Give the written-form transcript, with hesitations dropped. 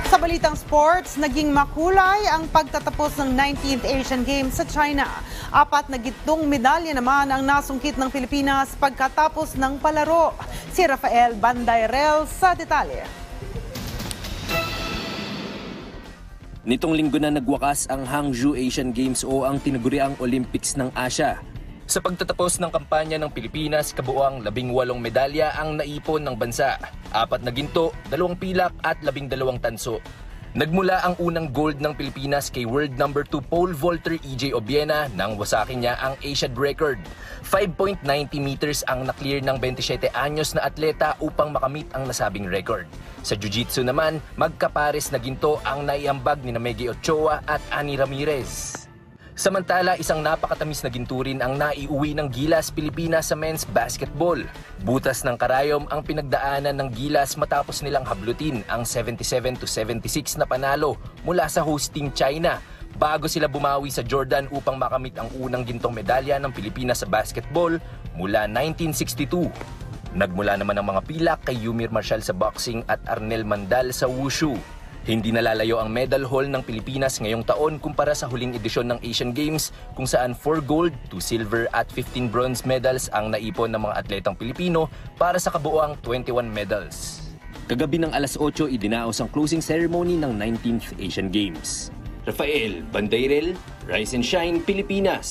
Sa balitang sports, naging makulay ang pagtatapos ng 19th Asian Games sa China. 4 na gintong medalya naman ang nasungkit ng Pilipinas pagkatapos ng palaro. Si Rafael Bandairel sa detalye. Nitong linggo na nagwakas ang Hangzhou Asian Games o ang tinaguriang Olympics ng Asia. Sa pagtatapos ng kampanya ng Pilipinas, kabuuang 18 medalya ang naipon ng bansa. 4 na ginto, 2 pilak at 12 tanso. Nagmula ang unang gold ng Pilipinas kay world number 2 pole vaulter EJ Obiena nang wasakin niya ang Asian record. 5.90 meters ang naklear ng 27 anyos na atleta upang makamit ang nasabing record. Sa jiu-jitsu naman, magkapares na ginto ang naiambag ni Meggy Ochoa at Annie Ramirez. Samantala, isang napakatamis na ginturin ang naiuwi ng Gilas Pilipinas sa men's basketball. Butas ng karayom ang pinagdaanan ng Gilas matapos nilang hablutin ang 77-76 na panalo mula sa hosting China bago sila bumawi sa Jordan upang makamit ang unang gintong medalya ng Pilipinas sa basketball mula 1962. Nagmula naman ang mga pilak kay Yumir Marshall sa boxing at Arnel Mandal sa wushu. Hindi nalalayo ang medal haul ng Pilipinas ngayong taon kumpara sa huling edisyon ng Asian Games kung saan 4 gold, 2 silver at 15 bronze medals ang naipon ng mga atletang Pilipino para sa kabuoang 21 medals. Kagabi ng alas 8 idinaos ang closing ceremony ng 19th Asian Games. Rafael Bandairel, Rise and Shine, Pilipinas.